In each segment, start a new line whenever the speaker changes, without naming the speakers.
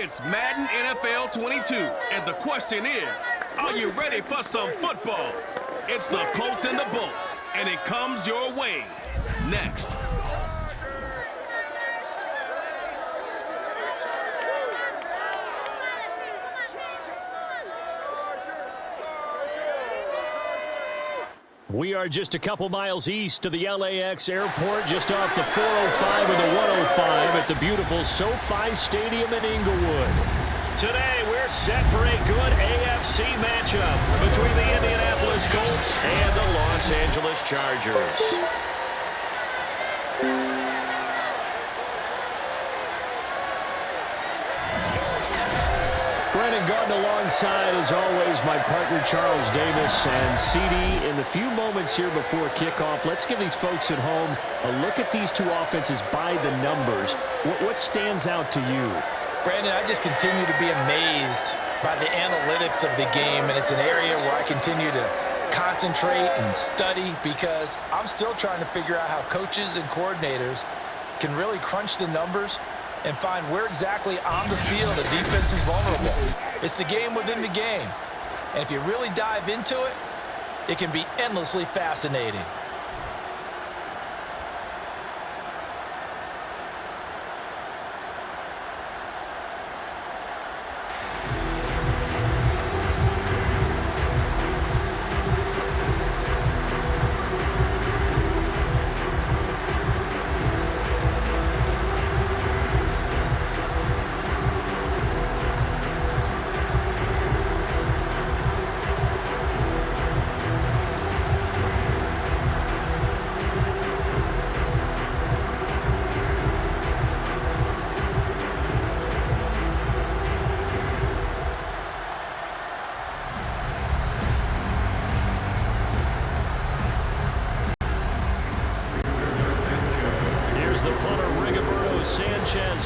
It's Madden NFL 22, and the question is, are you ready for some football? It's the Colts and the Bolts, and it comes your way next.
We are just a couple miles east of the LAX airport, just off the 405 and the 105 at the beautiful SoFi Stadium in Inglewood. Today, we're set for a good AFC matchup between the Indianapolis Colts and the Los Angeles Chargers. Alongside, as always, my partner Charles Davis. And CD, in the few moments here before kickoff, let's give these folks at home a look at these two offenses by the numbers. What stands out to you?
Brandon, I just continue to be amazed by the analytics of the game, and it's an area where I continue to concentrate and study because I'm still trying to figure out how coaches and coordinators can really crunch the numbers and find where exactly on the field the defense is vulnerable. It's the game within the game. And if you really dive into it, it can be endlessly fascinating.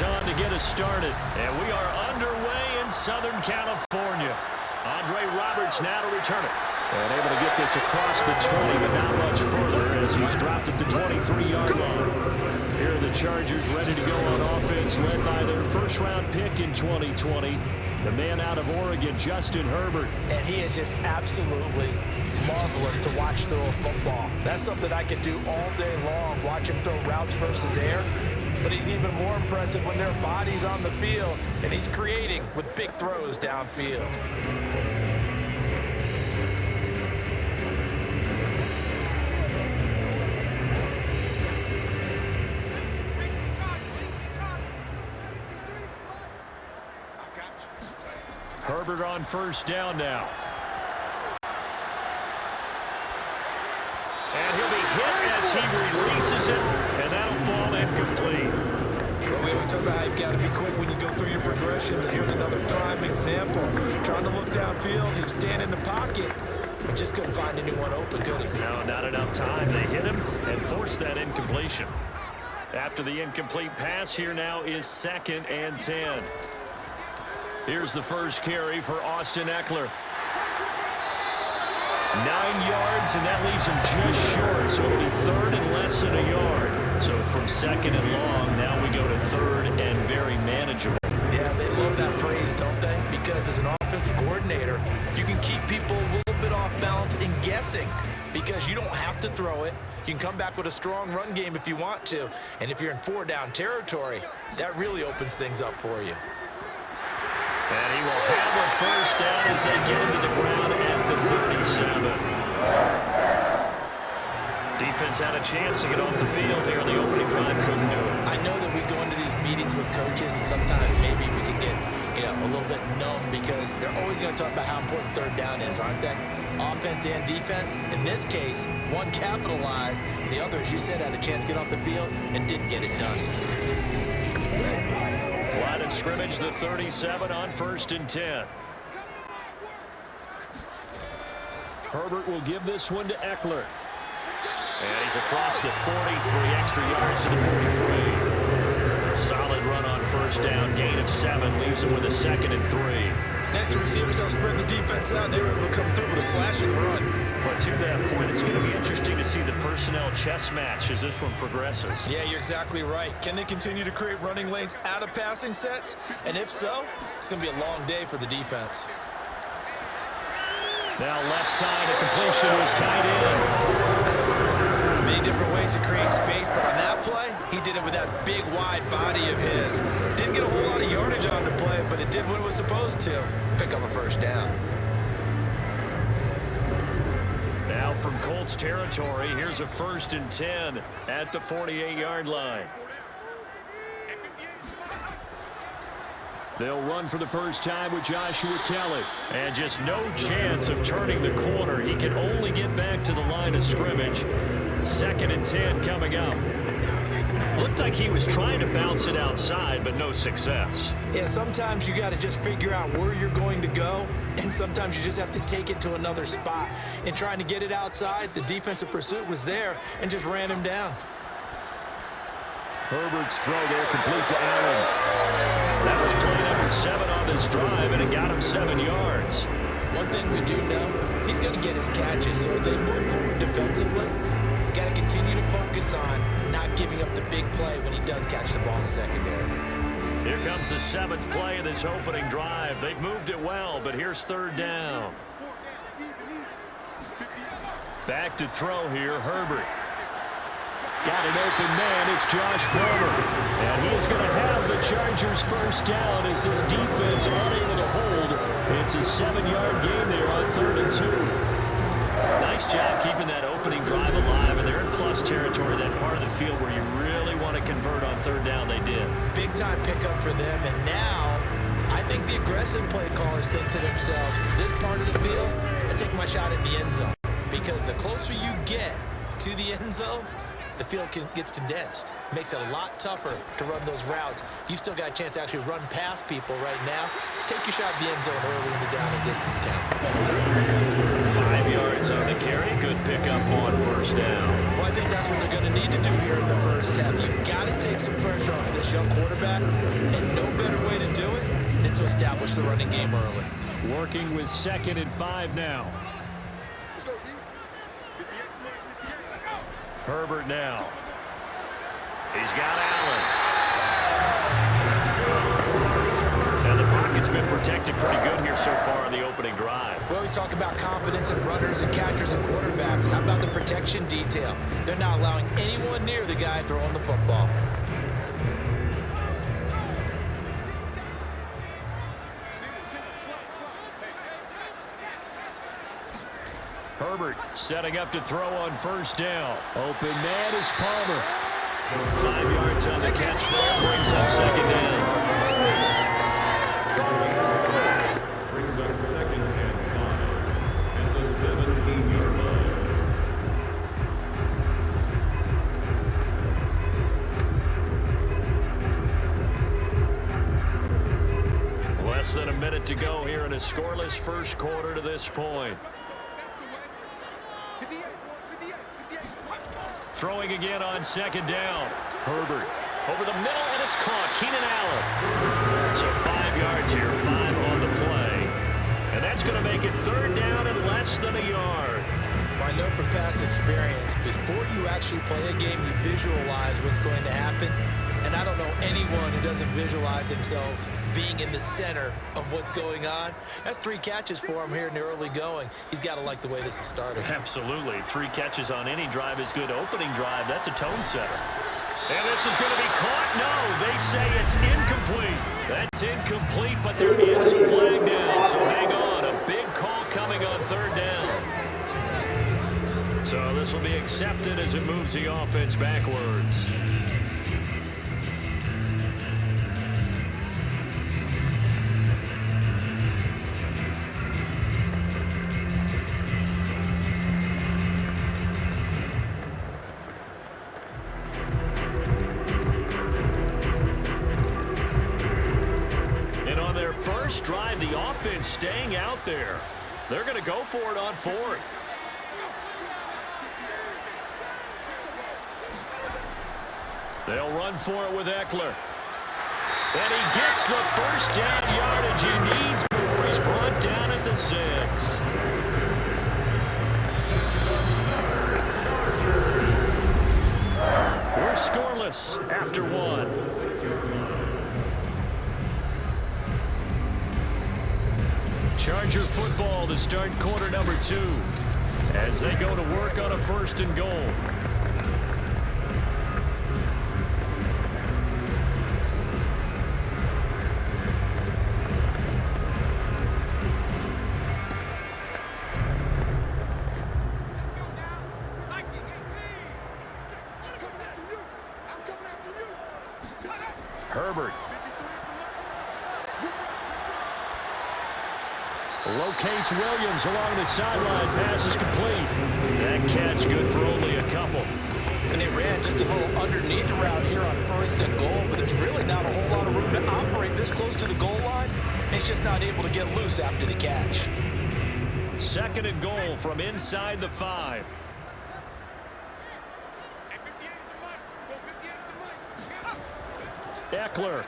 On to get us started, and we are underway in Southern California. Andre Roberts now to return it, and able to get this across the 20, but not much further as he's dropped at the 23-yard line. Here are the Chargers ready to go on offense, led by their first-round pick in 2020, the man out of Oregon, Justin Herbert.
And he is just absolutely marvelous to watch throw a football. That's something I could do all day long, watch him throw routes versus air. But he's even more impressive when there are bodies on the field, and he's creating with big throws downfield.
Herbert on first down now. And he'll be hit as he releases it, and that'll fall incomplete.
Well, we always talk about how you've got to be quick when you go through your progressions, and here's another prime example. Trying to look downfield, he was standing in the pocket, but just couldn't find anyone open, could he?
No, not enough time. They hit him and forced that incompletion. After the incomplete pass, here now is 2nd and 10. Here's the first carry for Austin Eckler. 9 yards, and that leaves him just short, so it'll be 3rd and less than a yard. So from 2nd and long, now we go to 3rd and very manageable.
Yeah, they love that phrase, don't they? Because as an offensive coordinator, you can keep people a little bit off balance and guessing because you don't have to throw it. You can come back with a strong run game if you want to. And if you're in 4-down territory, that really opens things up for you.
And he will have a first down as they get him to the ground at the 37. Defense had a chance to get off the field there in the opening drive, couldn't do it.
I know that we go into these meetings with coaches, and sometimes maybe we can get, a little bit numb because they're always going to talk about how important 3rd down is, aren't they? Offense and defense. In this case, one capitalized, and the other, as you said, had a chance to get off the field and didn't get it done.
Line of scrimmage, the 37 on 1st and 10. Herbert will give this one to Eckler. And he's across the 40, 3 extra yards to the 43. A solid run on first down, gain of 7, leaves him with a 2nd and 3.
Next, the receivers, they'll spread the defense out, and they were able to come through with a slashing run.
Well, to that point, it's going to be interesting to see the personnel chess match as this one progresses.
Yeah, you're exactly right. Can they continue to create running lanes out of passing sets? And if so, it's going to be a long day for the defense.
Now left side, a completion was tight end.
Many different ways to create space, but on that play, he did it with that big, wide body of his. Didn't get a whole lot of yardage on the play, but it did what it was supposed to. Pick up a first down.
Now from Colts territory, here's a 1st and 10 at the 48-yard line. They'll run for the first time with Joshua Kelly. And just no chance of turning the corner. He can only get back to the line of scrimmage. 2nd and 10 coming up. Looked like he was trying to bounce it outside, but no success.
Yeah, sometimes you got to just figure out where you're going to go, and sometimes you just have to take it to another spot. In trying to get it outside, the defensive pursuit was there and just ran him down.
Herbert's throw there complete to Allen. That was play number 7 on this drive, and it got him 7 yards.
One thing we do know, he's going to get his catches. So as they move forward defensively, got to continue to focus on not giving up the big play when he does catch the ball in the secondary.
Here comes the 7th play of this opening drive. They've moved it well, but here's 3rd down. Back to throw here, Herbert. Got an open man, it's Josh Palmer. And he is going to have the Chargers first down as this defense unable to hold. It's a 7-yard gain there on 3rd and 2. Nice job keeping that opening drive alive, and they're in plus territory, that part of the field where you really want to convert on 3rd down. They did.
Big time pickup for them, and now I think the aggressive play callers think to themselves, this part of the field, I take my shot at the end zone. Because the closer you get to the end zone, the field gets condensed. Makes it a lot tougher to run those routes. You still got a chance to actually run past people right now. Take your shot at the end zone early in the down and distance count.
5 yards on the carry. Good pickup on 1st down.
Well, I think that's what they're going to need to do here in the first half. You've got to take some pressure off of this young quarterback, and no better way to do it than to establish the running game early.
Working with 2nd and 5 now. Herbert now. He's got Allen. And the pocket's been protected pretty good here so far on the opening drive.
We always talk about confidence in runners and catchers and quarterbacks. How about the protection detail? They're not allowing anyone near the guy throwing the football.
Herbert setting up to throw on 1st down. Open man is Palmer. 5 yards on the catch there. Brings up 2nd down.
Brings up 2nd and 5 at the 17-yard line.
Less than a minute to go here in a scoreless first quarter to this point. Throwing again on 2nd down. Herbert over the middle, and it's caught. Keenan Allen. So 5 yards here, 5 on the play. And that's going to make it 3rd down and less than a yard.
I know from past experience, before you actually play a game, you visualize what's going to happen. And I don't know anyone who doesn't visualize themselves being in the center of what's going on. That's 3 catches for him here in the early going. He's got to like the way this is starting.
Absolutely. 3 catches on any drive is good. Opening drive, that's a tone setter. And this is going to be caught. No, they say it's incomplete. That's incomplete, but there is a flag down. So hang on. A big call coming on 3rd down. So this will be accepted as it moves the offense backwards. Drive, the offense staying out there. They're going to go for it on 4th. They'll run for it with Eckler. And he gets the first down yardage he needs before he's brought down at the 6. loss after one. Charger football to start quarter number 2 as they go to work on a 1st and goal. Herbert locates Williams along the sideline. Pass is complete. That catch good for only a couple.
And they ran just a little underneath route here on 1st and goal, but there's really not a whole lot of room to operate this close to the goal line. It's just not able to get loose after the catch.
2nd and goal from inside the 5. Eckler.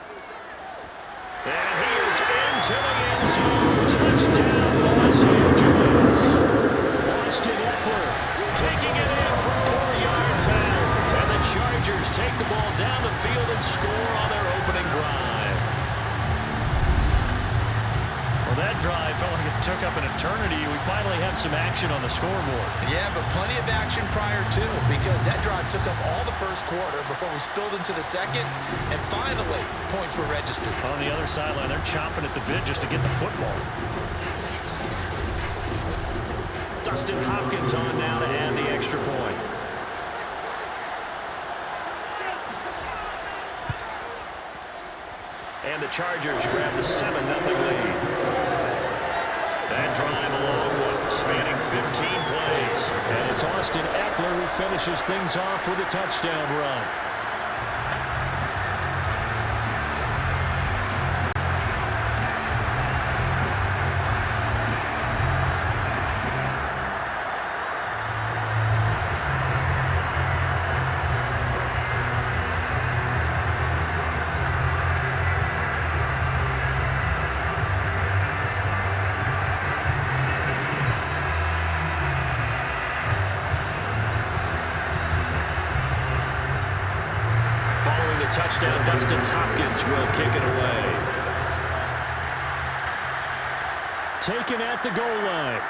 And he is into the end zone. Touchdown, Los Angeles. Austin Eckler taking it in from 4 yards out. And the Chargers take the ball down the field and score on their opening drive. Well, that drive felt like it took up an eternity. We finally have some action on the scoreboard.
Yeah, but plenty of action prior to, because that drive took up all the 1st quarter before we spilled into the 2nd, and finally, points were registered.
On the other sideline, they're chomping at the bit just to get the football. Dustin Hopkins on now to add the extra point. And the Chargers grab the 7-0 lead. That drive along, spanning 15 plays. And it's Austin Eckler who finishes things off with a touchdown run. Touchdown, Dustin Hopkins will kick it away. Taken at the goal line.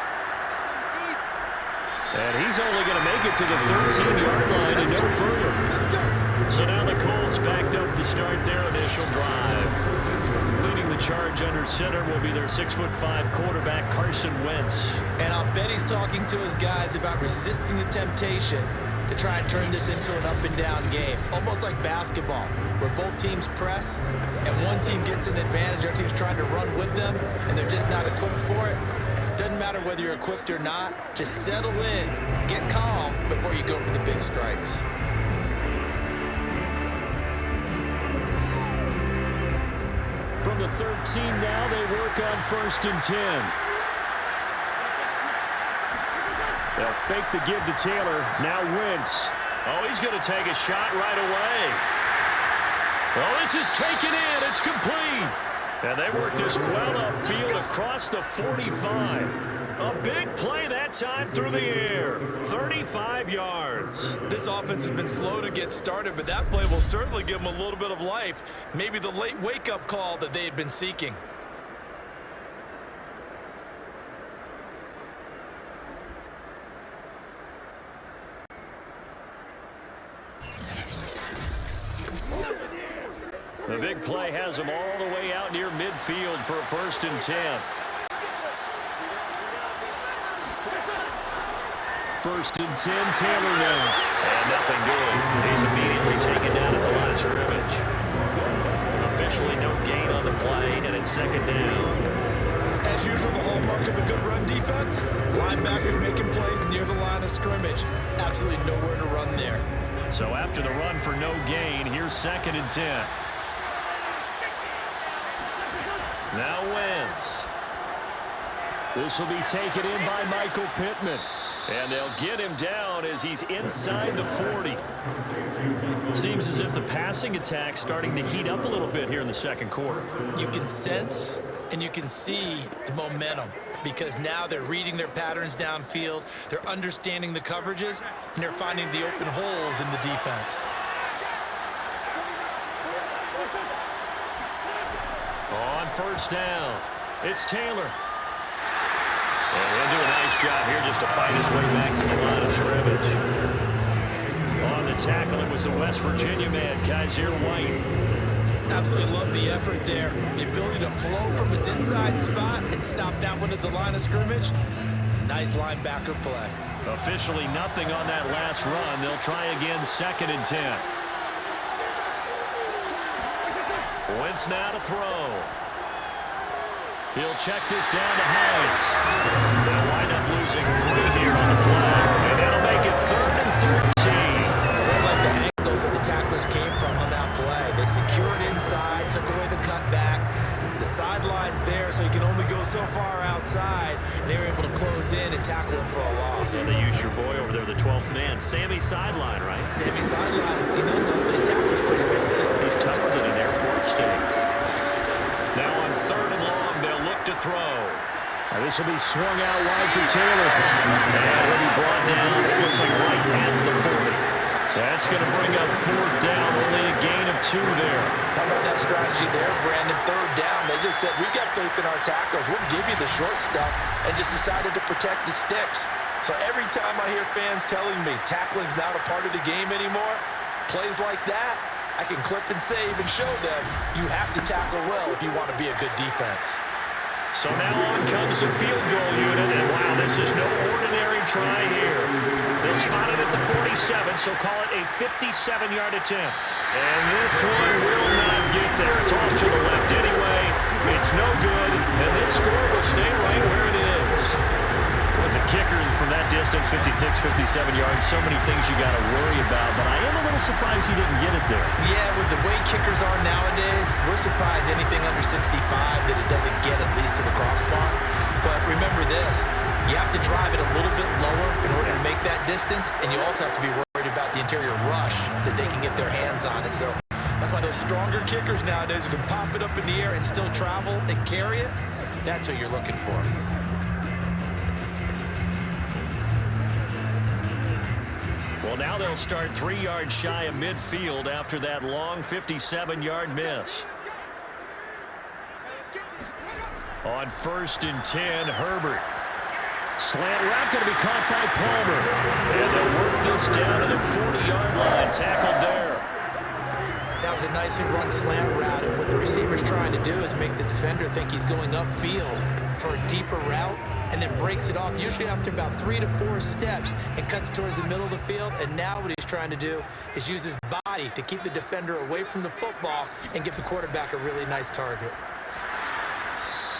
And he's only going to make it to the 13-yard line and no further. So now the Colts backed up to start their initial drive. Leading the charge under center will be their 6'5" quarterback, Carson Wentz.
And I'll bet he's talking to his guys about resisting the temptation to try and turn this into an up-and-down game, almost like basketball, where both teams press and one team gets an advantage, our team's trying to run with them, and they're just not equipped for it. Doesn't matter whether you're equipped or not, just settle in, get calm before you go for the big strikes.
From the 13 now, they work on 1st and 10. They'll fake the give to Taylor. Now Wentz. Oh, he's going to take a shot right away. Oh, this is taken in. It's complete. And they work this well upfield across the 45. A big play that time through the air. 35 yards.
This offense has been slow to get started, but that play will certainly give them a little bit of life. Maybe the late wake-up call that they had been seeking.
The big play has them all the way out near midfield for a 1st and 10. 1st and 10, Taylor now. And nothing doing. He's immediately taken down at the line of scrimmage. Officially no gain on the play, and it's 2nd down.
As usual, the hallmark of a good run defense, linebackers making plays near the line of scrimmage. Absolutely nowhere to run there.
So after the run for no gain, here's 2nd and 10. Now Wentz. This will be taken in by Michael Pittman. And they'll get him down as he's inside the 40. Seems as if the passing attack's starting to heat up a little bit here in the 2nd quarter.
You can sense and you can see the momentum because now they're reading their patterns downfield, they're understanding the coverages, and they're finding the open holes in the defense.
On first down, it's Taylor. And he'll do a nice job here just to fight his way back to the line of scrimmage. On the tackle, it was the West Virginia man, Kaiser White.
Absolutely love the effort there. The ability to flow from his inside spot and stop that one at the line of scrimmage. Nice linebacker play.
Officially nothing on that last run. They'll try again, 2nd and 10. Wentz now to throw. He'll check this down to Hines. They'll wind up losing 3 here on the play. And that'll make it 3rd and 13.
I like the angles that the tacklers came from on that play. They secured inside, took away the cutback. The sideline's there, so you can only go so far outside. And they were able to close in and tackle him for a loss.
Yeah, they used your boy over there, the 12th man. Sammy sideline, right?
Sammy sideline. He knows something. He tackles pretty well, too.
He's tougher than an airport steak. Now on 3rd and long, they'll look to throw. Now this will be swung out wide for Taylor. And he'll be brought down. It looks like right at the 40. That's going to bring up 4th down. Only a gain of 2 there.
How about that strategy there, Brandon? 3rd down. They just said, we got faith in our tacklers. We'll give you the short stuff, and just decided to protect the sticks. So every time I hear fans telling me tackling's not a part of the game anymore, plays like that, I can clip and save and show them you have to tackle well if you want to be a good defense.
So now on comes the field goal unit, and wow, this is no ordinary try here. They'll spot it at the 47, so call it a 57-yard attempt. And this one will not get there. It's off to the left anyway. It's no good, and this score will stay right where it is. As a kicker from that distance, 56, 57 yards, so many things you got to worry about, but I am a little surprised he didn't get it there.
Yeah, with the way kickers are nowadays, we're surprised anything under 65 that it doesn't get at least to the crossbar. But remember this, you have to drive it a little bit lower in order to make that distance, and you also have to be worried about the interior rush that they can get their hands on it. So that's why those stronger kickers nowadays who can pop it up in the air and still travel and carry it, that's what you're looking for.
Well, now they'll start 3 yards shy of midfield after that long 57-yard miss. On 1st and 10, Herbert. Slant route going to be caught by Palmer. And they'll work this down to the 40-yard line. Tackled there.
That was a nicely run slant route, and what the receiver's trying to do is make the defender think he's going upfield for a deeper route, and then breaks it off usually after about 3 to 4 steps and cuts towards the middle of the field. And now what he's trying to do is use his body to keep the defender away from the football and give the quarterback a really nice target.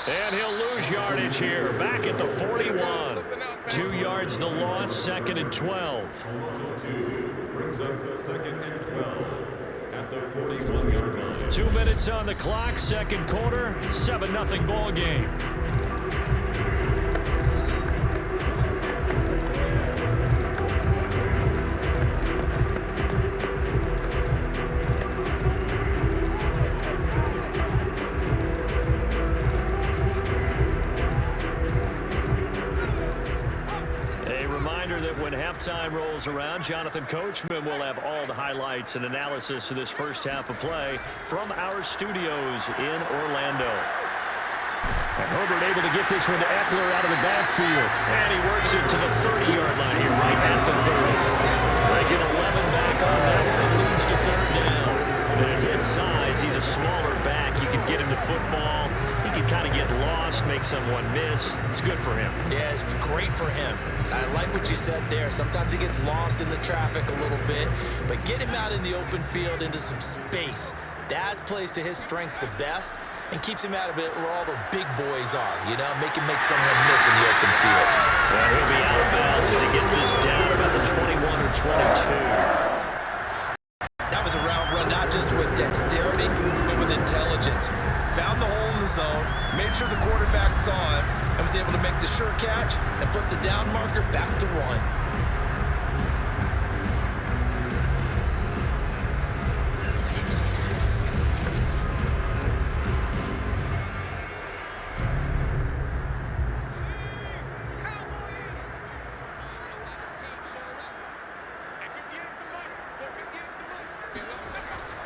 And he'll lose yardage here, back at the 41. 2 yards the loss, 2nd and 12.
Brings up 2nd and 12 at the 41-yard line.
2 minutes on the clock, 2nd quarter, 7-0 ball game. Halftime rolls around, Jonathan Coachman will have all the highlights and analysis of this first half of play from our studios in Orlando. And Herbert able to get this one to Eckler out of the backfield. And he works it to the 30-yard line here, right at the 30. They get 11 back on that one, leads to 3rd down. And at his size, he's a smaller back. You can get him to football. He can kind of get lost, make someone miss. It's good for him.
Yeah, it's great for him. I like what you said there. Sometimes he gets lost in the traffic a little bit, but get him out in the open field into some space. That plays to his strengths the best and keeps him out of it where all the big boys are, you know, make someone miss in the open field.
Well, he'll be out of bounds as he gets this down about the 21 or 22.
That was a route run not just with dexterity, but with intelligence. Found the hole in the zone, made sure the quarterback saw him, and was able to make the sure catch and flip the down marker back to 1.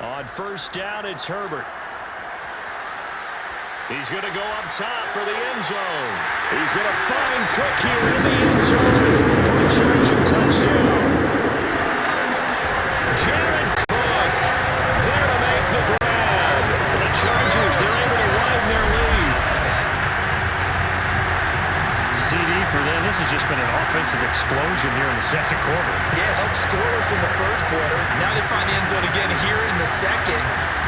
On 1st down, it's Herbert. He's going to go up top for the end zone. He's going to find Cook here in the end zone for a charging touchdown. Jared Cook there to make the grab. The Chargers, they're able to widen their lead. CD for them, this has just been an offensive explosion here in the second quarter.
Yeah, held scoreless in the first quarter. Now they find the end zone again here in the second.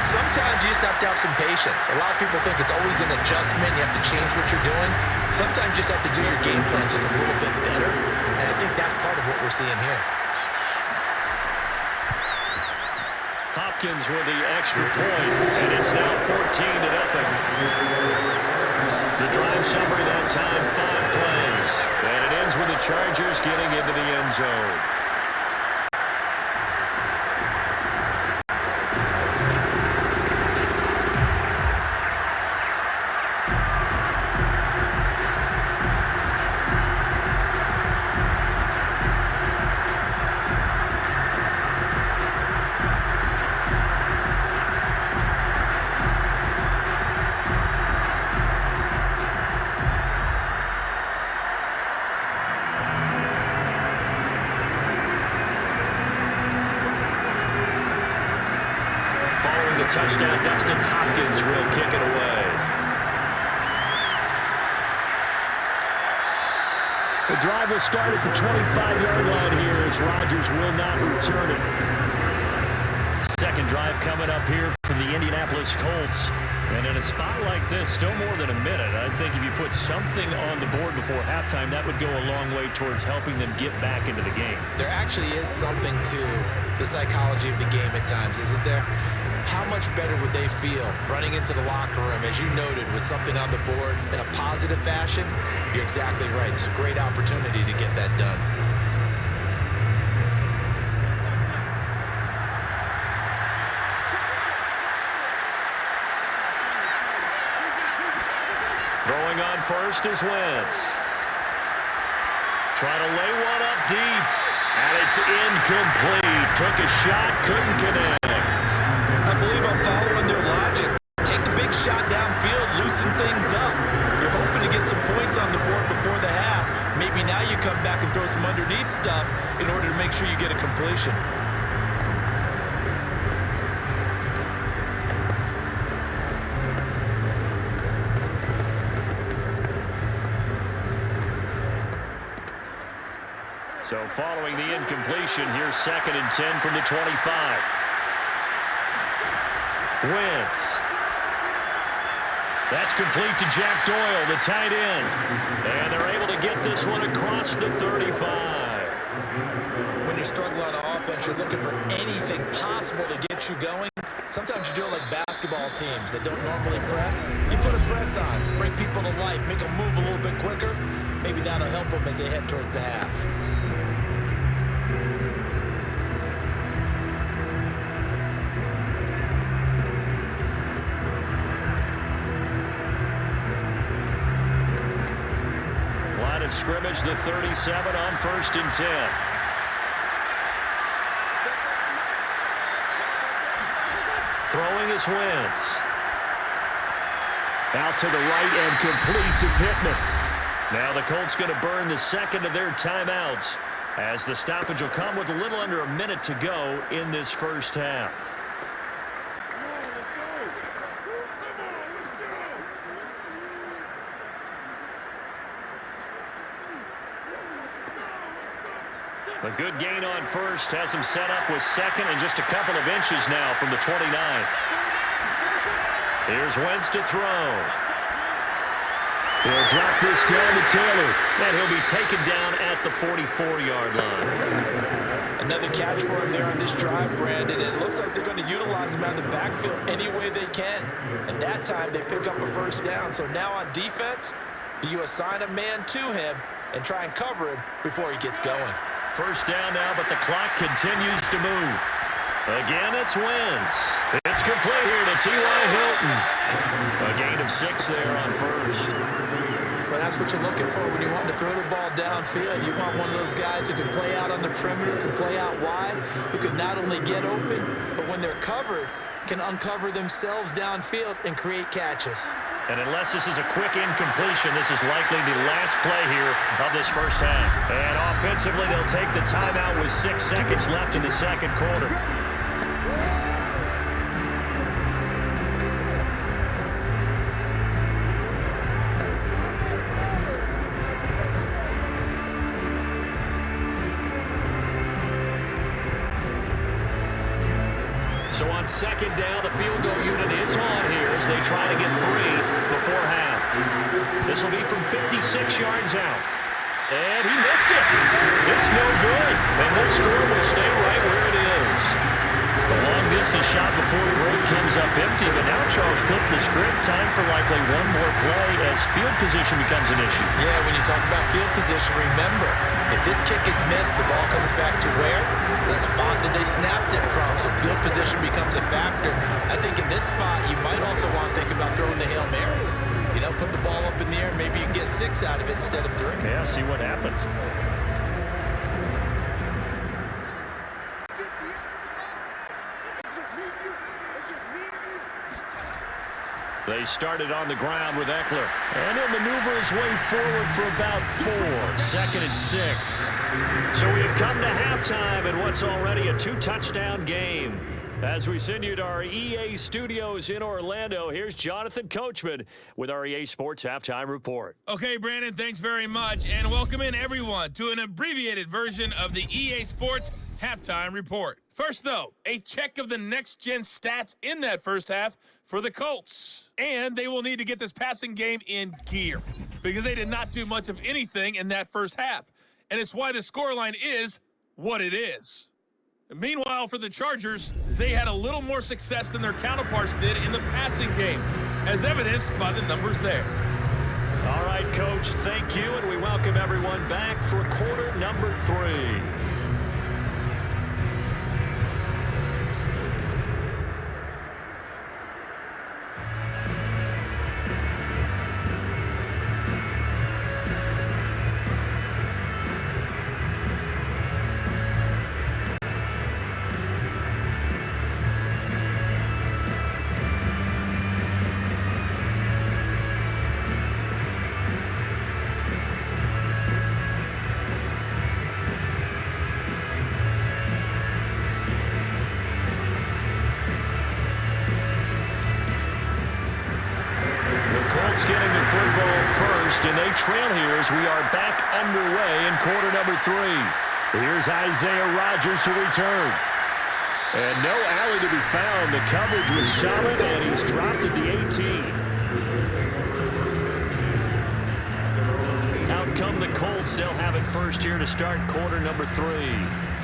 Sometimes you just have to have some patience. A lot of people think it's always an adjustment. You have to change what you're doing. Sometimes you just have to do your game plan just a little bit better. And I think that's part of what we're seeing here.
Hopkins with the extra point, and it's now 14-0. The drive summary that time, 5 plays. And it ends with the Chargers getting into the end zone. Touchdown, Dustin Hopkins will kick it away. The drive will start at the 25-yard line here as Rodgers will not return it. Second drive coming up here for the Indianapolis Colts. And in a spot like this, still more than a minute, I think if you put something on the board before halftime, that would go a long way towards helping them get back into the game.
There actually is something to the psychology of the game at times, isn't there? How much better would they feel running into the locker room, as you noted, with something on the board in a positive fashion? You're exactly right. It's a great opportunity to get that done.
Throwing on first is Wentz. Trying to lay one up deep. And it's incomplete. Took a shot, couldn't connect.
I believe I'm following their logic. Take the big shot downfield, loosen things up. You're hoping to get some points on the board before the half. Maybe now you come back and throw some underneath stuff in order to make sure you get a completion.
So following the incompletion, here's 2nd and 10 from the 25. Wentz. That's complete to Jack Doyle, the tight end. And they're able to get this one across the 35.
When you're struggling on offense, you're looking for anything possible to get you going. Sometimes you do it like basketball teams that don't normally press. You put a press on, bring people to life, make them move a little bit quicker. Maybe that'll help them as they head towards the half.
Scrimmage, the 37 on 1st and 10. Throwing is Wentz. Out to the right and complete to Pittman. Now the Colts going to burn the second of their timeouts as the stoppage will come with a little under a minute to go in this first half. A good gain on first has him set up with second and just a couple of inches now from the 29. Here's Wentz to throw. He'll drop this down to Taylor, and he'll be taken down at the 44-yard line.
Another catch for him there on this drive, Brandon, and it looks like they're going to utilize him out of the backfield any way they can. And that time they pick up a first down. So now on defense, do you assign a man to him and try and cover him before he gets going?
First down now, but the clock continues to move. Again, it's Wentz. It's complete here to T.Y. Hilton. A gain of 6 there on first.
Well, that's what you're looking for when you want to throw the ball downfield. You want one of those guys who can play out on the perimeter, can play out wide, who can not only get open, but when they're covered, can uncover themselves downfield and create catches.
And unless this is a quick incompletion, this is likely the last play here of this first half. And offensively, they'll take the timeout with 6 seconds left in the second quarter. So on second down, the field goal unit is on here as they try to get 3 before half. This will be from 56 yards out. And he missed it. It's no good. And this score will stay right where it is. The long distance shot before break comes up empty, but now Charles flipped the script. Time for likely one more play as field position becomes an issue.
Yeah, when you talk about field position, remember, if this kick is missed, the ball comes back to where? The spot that they snapped it from. So field position becomes a factor. I think in this spot, you might also want to think about throwing the Hail Mary. You know, put the ball up in the air. Maybe you can get 6 out of it instead of 3.
Yeah, see what happens. They started on the ground with Eckler. And he'll maneuver his way forward for about 4. 2nd and 6. So we have come to halftime in what's already a 2-touchdown game. As we send you to our EA studios in Orlando, here's Jonathan Coachman with our EA Sports Halftime Report.
Okay, Brandon, thanks very much. And welcome in, everyone, to an abbreviated version of the EA Sports Halftime Report. First, though, a check of the next-gen stats in that first half for the Colts. And they will need to get this passing game in gear because they did not do much of anything in that first half. And it's why the scoreline is what it is. Meanwhile, for the Chargers, they had a little more success than their counterparts did in the passing game, as evidenced by the numbers there.
All right, Coach, thank you, and we welcome everyone back for quarter number 3. Getting the football first, and they trail here as we are back underway in quarter number 3. Here's Isaiah Rodgers to return. And no alley to be found. The coverage was solid, and he's dropped at the 18. Out come the Colts. They'll have it first here to start quarter number 3.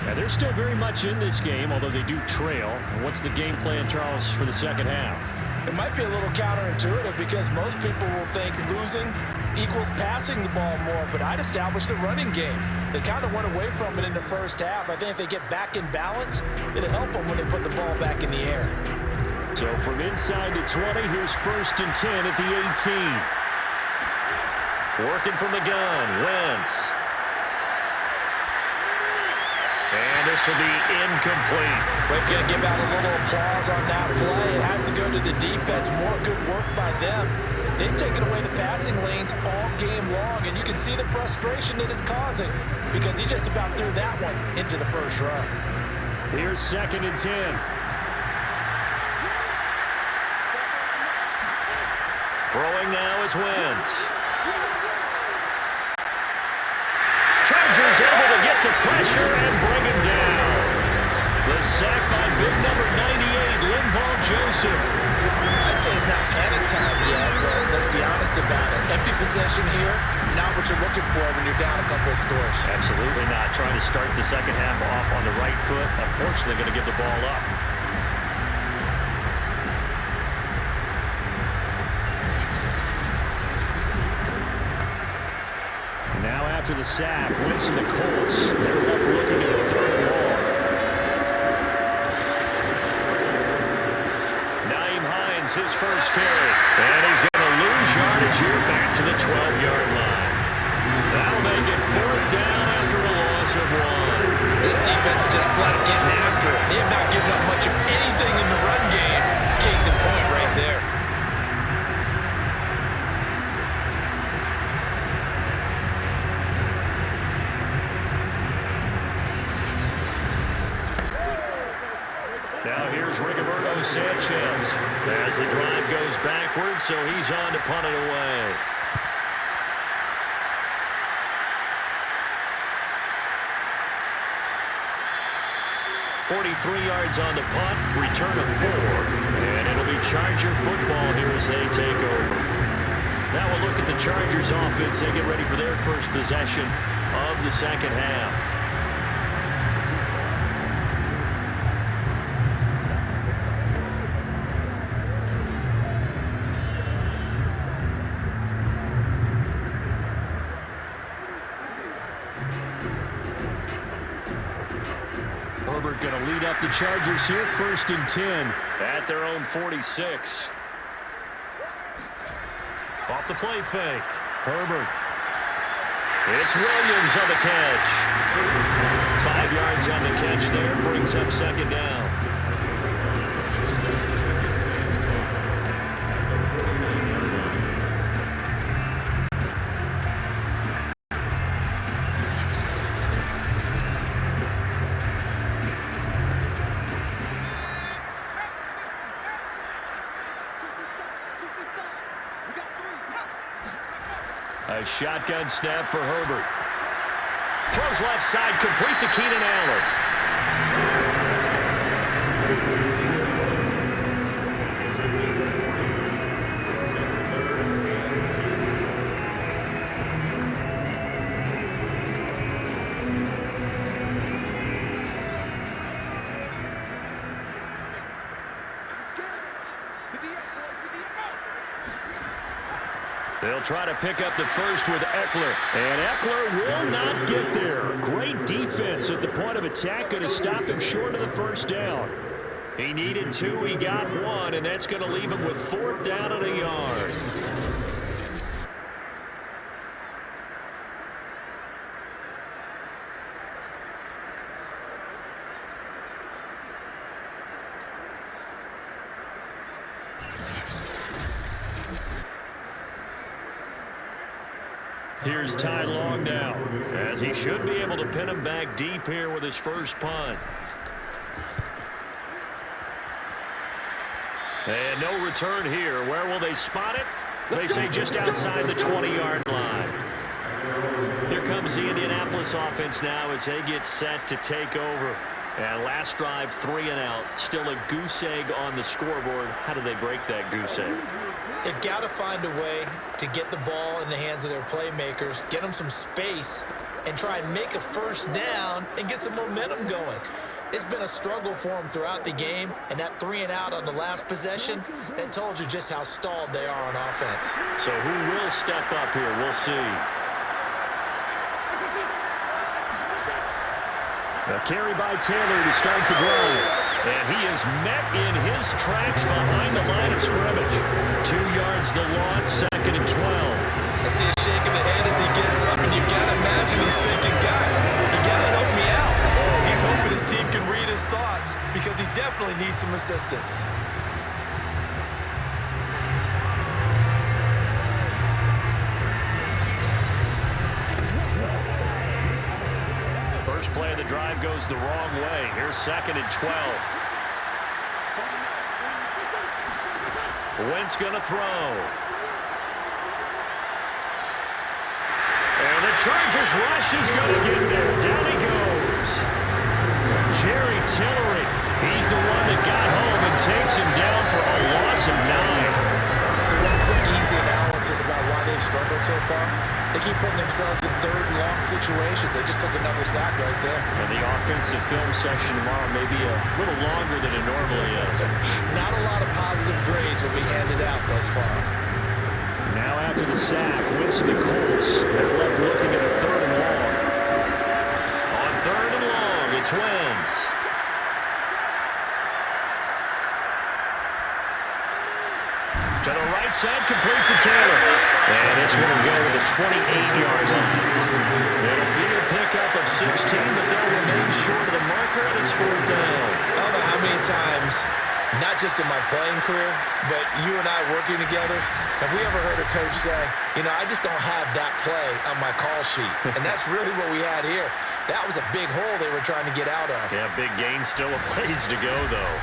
Now, they're still very much in this game, although they do trail. What's the game plan, Charles, for the second half?
It might be a little counterintuitive because most people will think losing equals passing the ball more, but I'd establish the running game. They kind of went away from it in the first half. I think if they get back in balance, it'll help them when they put the ball back in the air.
So from inside the 20, here's 1st and 10 at the 18. Working from the gun, Wentz. And this will be incomplete.
We're going to give out a little applause on that play. It has to go to the defense. More good work by them. They've taken away the passing lanes all game long, and you can see the frustration that it's causing because he just about threw that one into the first row.
Here's 2nd and 10. Throwing now is Wentz. Chargers able to get the pressure and bring him down. The sack by big number 98, Linval Joseph.
I'd say it's not panic time yet, but let's be honest about it. Empty possession here, not what you're looking for when you're down a couple of scores.
Absolutely not. Trying to start the second half off on the right foot. Unfortunately, going to give the ball up. Now after the sack, Wentz and the Colts, they're left looking at the third ball. Naeem Hines, his first carry. And he's going to lose yardage here back to the 12-yard line. That'll make it 4th down after a loss of 1.
This defense is just flat getting after it. They have not given up much of anything in the run game. Case in point right there.
Now here's Rigoberto Sanchez as the drive goes backwards, so he's on to punt it away. .43 yards on the punt, return of 4, and it'll be Charger football here as they take over. Now we'll look at the Chargers offense. They get ready for their first possession of the second half. Herbert going to lead up the Chargers here, 1st and 10 at their own 46. Off the play fake. Herbert. It's Williams on the catch. 5 yards on the catch there, brings up second down. A shotgun snap for Herbert. Throws left side, complete to Keenan Allen. They'll try to pick up the first with Eckler. And Eckler will not get there. Great defense at the point of attack. Going to stop him short of the first down. He needed 2. He got 1. And that's going to leave him with 4th down and a yard. Here's Ty Long now, as he should be able to pin him back deep here with his first punt. And no return here. Where will they spot it? They say just outside the 20-yard line. Here comes the Indianapolis offense now as they get set to take over. And last drive, 3 and out. Still a goose egg on the scoreboard. How do they break that goose egg?
They've got to find a way to get the ball in the hands of their playmakers, get them some space, and try and make a first down and get some momentum going. It's been a struggle for them throughout the game, and that 3 and out on the last possession, that told you just how stalled they are on offense.
So who will step up here? We'll see. A carry by Taylor to start the drive. And he is met in his tracks behind the line of scrimmage. 2 yards the loss, 2nd and 12.
I see a shake of the head as he gets up, and you've got to imagine he's thinking, guys, you got to help me out. He's hoping his team can read his thoughts because he definitely needs some assistance.
First play of the drive goes the wrong way. Here's 2nd and 12. Wentz gonna throw. And the Chargers rush is gonna get there. Down he goes. Jerry Tillery. He's the one that got home and takes him down for a loss of 9.
So one quick, easy analysis about why they've struggled so far. They keep putting themselves in 3rd and long situations. They just took another sack right there.
And the offensive film session tomorrow may be a little longer than it normally is.
Not a lot of positive grades will be handed out thus far.
Now after the sack, Wentz and the Colts are left looking at a 3rd and long. On 3rd and long, it's Wentz. To the right side, complete to Taylor. And this one will go to the 28-yard line. It'll be a pickup of 16, but they'll remain short of the marker, and it's 4th down.
I don't know how many times Not just in my playing career, but you and I working together. Have we ever heard a coach say, you know, I just don't have that play on my call sheet? And that's really what we had here. That was a big hole they were trying to get out of.
Yeah, big gain, still a ways to go, though.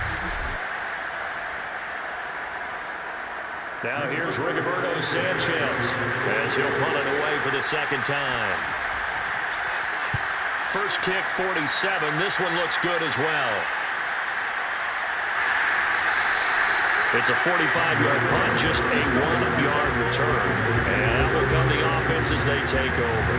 Now here's Rigoberto Sanchez as he'll punt it away for the second time. First kick, 47. This one looks good as well. It's a 45-yard punt, just a 1-yard return. And that will come the offense as they take over.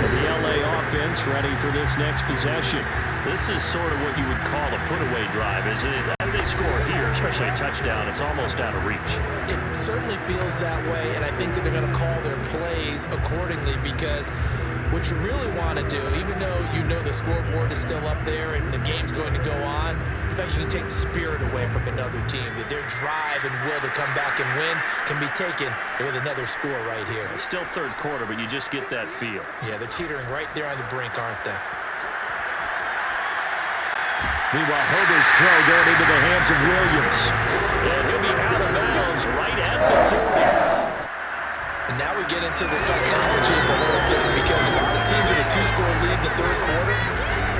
And the LA offense ready for this next possession. This is sort of what you would call a put-away drive, isn't it? How do they score here, especially a touchdown? It's almost out of reach.
It certainly feels that way, and I think that they're going to call their plays accordingly because what you really want to do, even though you know the scoreboard is still up there and the game's going to go on, in fact, you can take the spirit away from another team, that their drive and will to come back and win can be taken with another score right here.
It's still third quarter, but you just get that feel.
Yeah, they're teetering right there on the brink, aren't they?
Meanwhile, Herbert's throw going into the hands of Williams. And he'll be out of bounds right at the 40.
And now we get into the psychology of the whole thing because a lot of teams with a 2-score lead in the third quarter,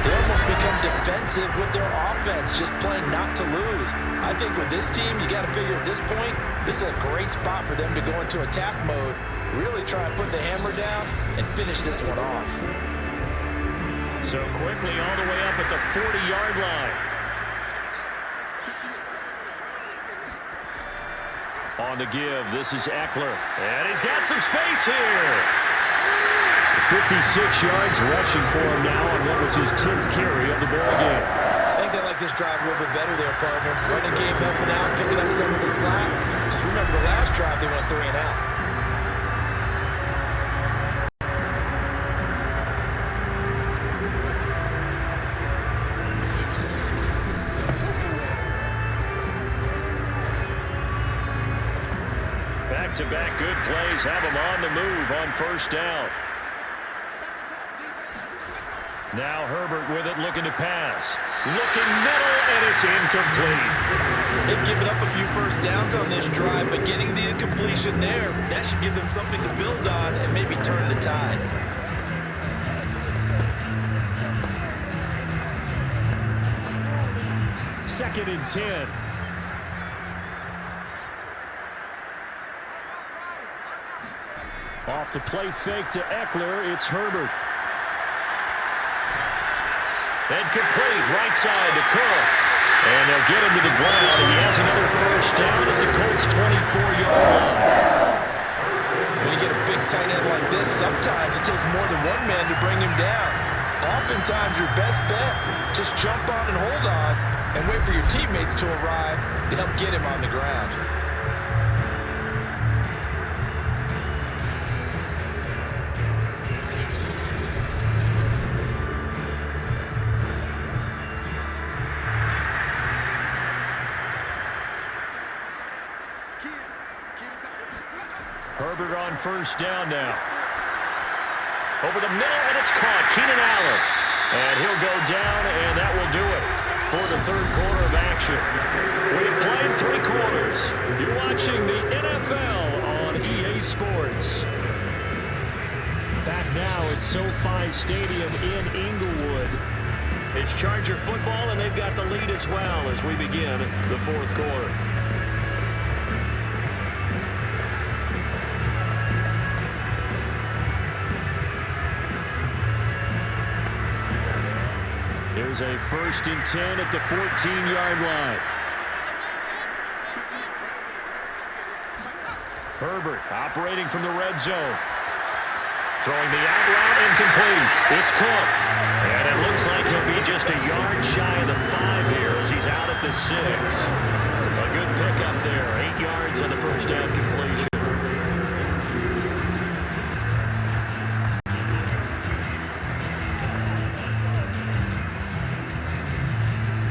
they almost become defensive with their offense, just playing not to lose. I think with this team, you got to figure at this point, this is a great spot for them to go into attack mode, really try and put the hammer down and finish this one off.
So quickly all the way up at the 40-yard line. On the give, this is Eckler. And he's got some space here. 56 yards rushing for him now on what was his 10th carry of the ball game.
I think they like this drive a little bit better there, partner. Running game helping out, picking up some of the slack. Just remember the last drive, they went 3 and out.
Back-to-back good plays have him on the move on first down. Now Herbert with it, looking to pass. Looking middle, and it's incomplete.
They've given up a few first downs on this drive, but getting the incompletion there, that should give them something to build on and maybe turn the tide.
Second and 10. Off the play fake to Eckler, it's Herbert. And complete, right side to Cook. And they'll get him to the ground, and he has another first down at the Colts' 24-yard line.
When you get a big tight end like this, sometimes it takes more than one man to bring him down. Oftentimes, your best bet, just jump on and hold on and wait for your teammates to arrive to help get him on the ground.
Herbert on first down now. Over the middle, and it's caught. Keenan Allen. And he'll go down, and that will do it for the third quarter of action. We've played 3 quarters. You're watching the NFL on EA Sports. Back now at SoFi Stadium in Inglewood. It's Charger football, and they've got the lead as well as we begin the fourth quarter. Here's a 1st and 10 at the 14-yard line. Herbert operating from the red zone. Throwing the out route, incomplete. It's Cook. And it looks like he'll be just a yard shy of the 5 here as he's out at the 6. A good pickup there. 8 yards on the first down completion.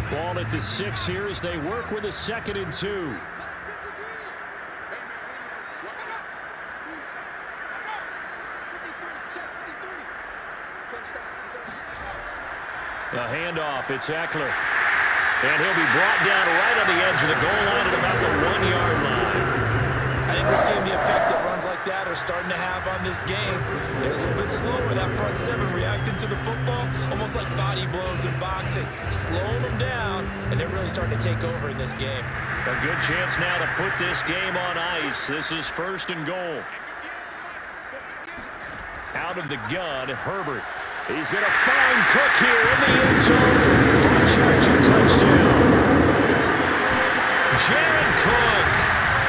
Ball at the 6 here as they work with a 2nd and 2. A handoff, it's Eckler. And he'll be brought down right on the edge of the goal line at about the 1-yard line.
I think we're seeing the effect that runs like that are starting to have on this game. They're a little bit slower, that front seven reacting to the football, almost like body blows in boxing, slowing them down, and they're really starting to take over in this game.
A good chance now to put this game on ice. This is 1st and goal. Out of the gun, Herbert. He's going to find Cook here in the end zone for a Charger touchdown. Jared Cook,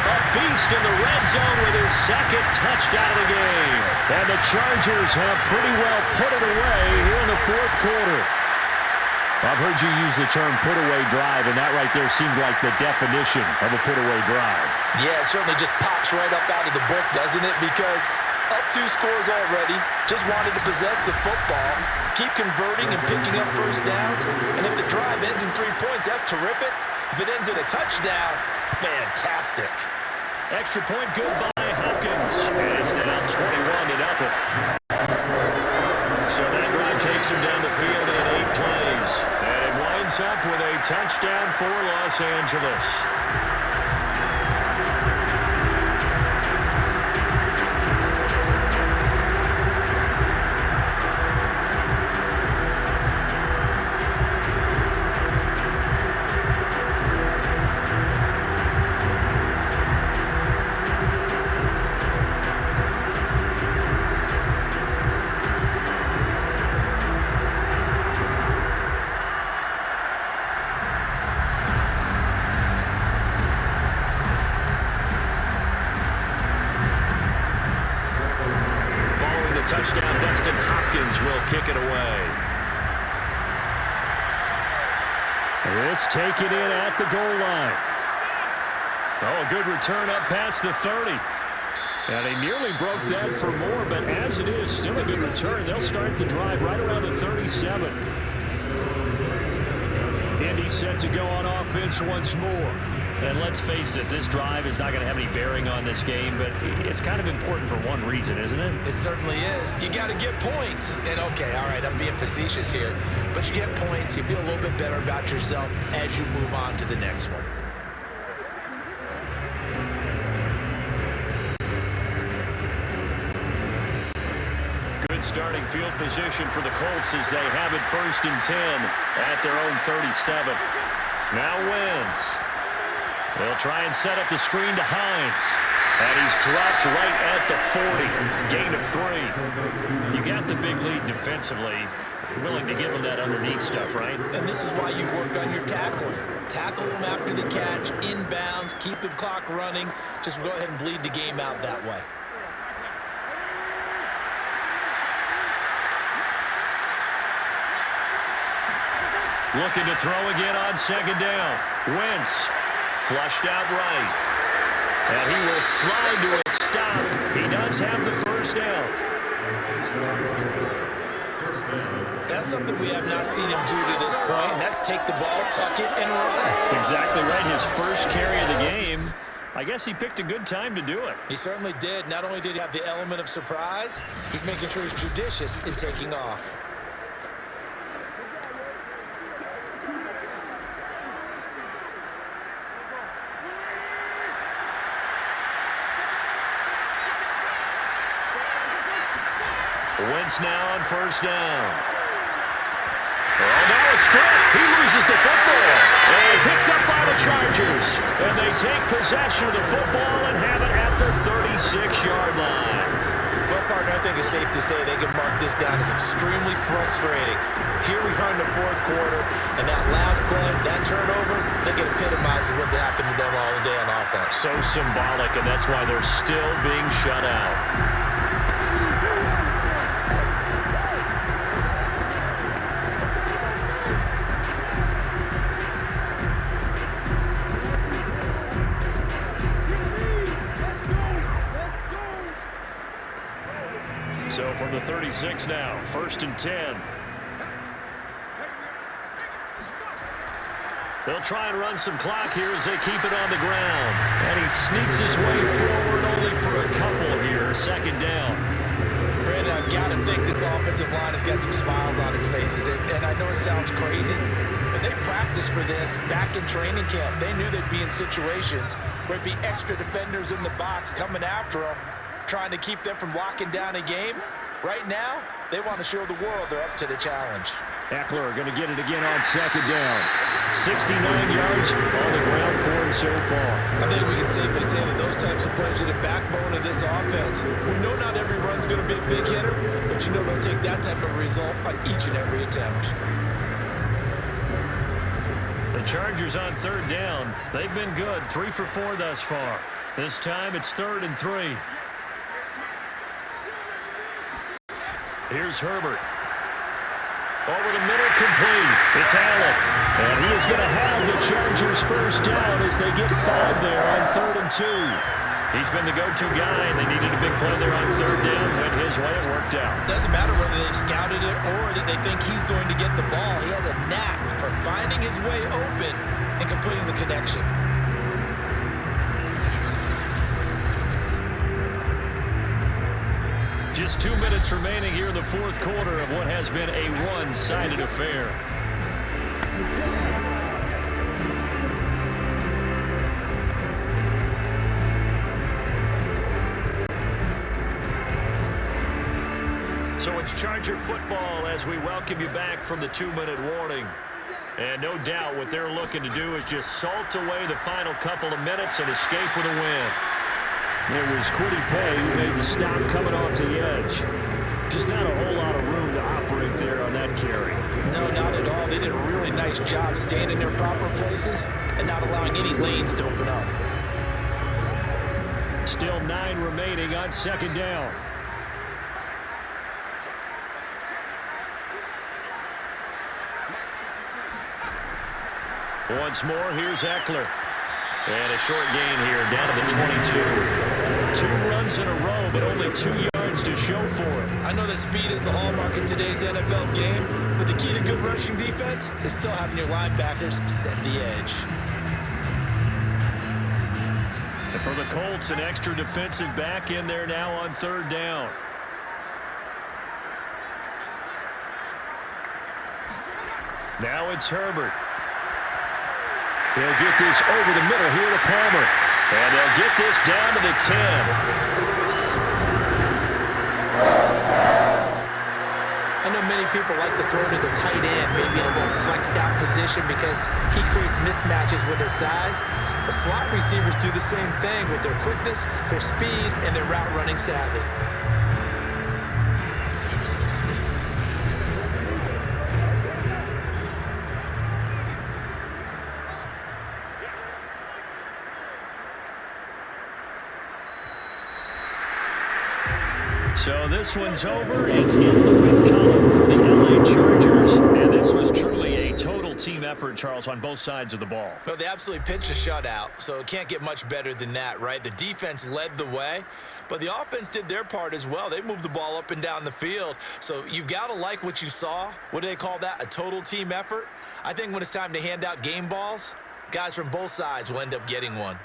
a beast in the red zone with his 2nd touchdown of the game. And the Chargers have pretty well put it away here in the 4th quarter. I've heard you use the term put-away drive, and that right there seemed like the definition of a put-away drive.
Yeah, it certainly just pops right up out of the book, doesn't it? Because up 2 scores already, just wanted to possess the football, keep converting and picking up first downs. And if the drive ends in 3 points, that's terrific. If it ends in a touchdown, fantastic.
Extra point good by Hopkins. And it's now 21-0. So that drive takes him down the field in 8 plays. And it winds up with a touchdown for Los Angeles. Touchdown, Dustin Hopkins will kick it away. This taken in at the goal line. Oh, a good return up past the 30. And he nearly broke that for more, but as it is, still a good return. They'll start the drive right around the 37. Indy set to go on offense once more. And let's face it, this drive is not going to have any bearing on this game, but it's kind of important for one reason, isn't it?
It certainly is. You got to get points. And okay, all right, I'm being facetious here, but you get points, you feel a little bit better about yourself as you move on to the next one.
Good starting field position for the Colts as they have it 1st and 10 at their own 37. Now Wentz. They'll try and set up the screen to Hines. And he's dropped right at the 40. Gain of 3. You got the big lead defensively. You're willing to give them that underneath stuff, right?
And this is why you work on your tackling. Tackle them after the catch, inbounds, keep the clock running. Just go ahead and bleed the game out that way.
Looking to throw again on 2nd down. Wentz. Flushed out right. And he will slide to a stop. He does have the 1st down.
That's something we have not seen him do to this point, and that's take the ball, tuck it, and run.
Exactly right. His first carry of the game. I guess he picked a good time to do it.
He certainly did. Not only did he have the element of surprise, he's making sure he's judicious in taking off.
Wentz now on 1st down. Oh, now a strip. He loses the football. And picked up by the Chargers. And they take possession of the football and have it at the 36-yard line.
Well, partner, I think it's safe to say they can mark this down as extremely frustrating. Here we are in the 4th quarter, and that last play, that turnover, I think it epitomizes what happened to them all day on offense.
So symbolic, and that's why they're still being shut out. So from the 36 now, 1st and 10. They'll try and run some clock here as they keep it on the ground. And he sneaks his way forward only for a couple here, 2nd down.
Brandon, I've got to think this offensive line has got some smiles on its faces. And I know it sounds crazy, but they practiced for this back in training camp. They knew they'd be in situations where it'd be extra defenders in the box coming after them, trying to keep them from locking down a game. Right now, they want to show the world they're up to the challenge.
Eckler going to get it again on second down. 69 yards on the ground for him so far.
I think we can safely say that those types of plays are the backbone of this offense. We know not every run's going to be a big hitter, but you know they'll take that type of result on each and every attempt.
The Chargers on third down. They've been good, 3 for 4 thus far. This time it's 3rd and 3. Here's Herbert. Over the middle, complete. It's Allen. And he is going to have the Chargers first down as they get 5 there on 3rd and 2. He's been the go-to guy, and they needed a big play there on 3rd down. Went his way, it worked out.
Doesn't matter whether they scouted it or that they think he's going to get the ball. He has a knack for finding his way open and completing the connection.
Just 2 minutes remaining here in the fourth quarter of what has been a one-sided affair. So it's Charger football as we welcome you back from the 2-minute warning. And no doubt what they're looking to do is just salt away the final couple of minutes and escape with a win. It was Kwity Paye who made the stop coming off the edge. Just not a whole lot of room to operate there on that carry.
No, not at all. They did a really nice job staying in their proper places and not allowing any lanes to open up.
Still 9 remaining on second down. Once more, here's Eckler. And a short gain here, down to the 22. 2 runs in a row, but only 2 yards to show for it.
I know that speed is the hallmark of today's NFL game, but the key to good rushing defense is still having your linebackers set the edge.
And for the Colts, an extra defensive back in there now on 3rd down. Now it's Herbert. They'll get this over the middle here to Palmer. And they'll get this down to the 10.
I know many people like to throw to the tight end, maybe in a little flexed out position because he creates mismatches with his size. The slot receivers do the same thing with their quickness, their speed, and their route running savvy.
So this one's over. It's in the win column for the LA Chargers. And this was truly a total team effort, Charles, on both sides of the ball.
Well, they absolutely pitched a shutout, so it can't get much better than that, right? The defense led the way, but the offense did their part as well. They moved the ball up and down the field. So you've got to like what you saw. What do they call that? A total team effort? I think when it's time to hand out game balls, guys from both sides will end up getting one.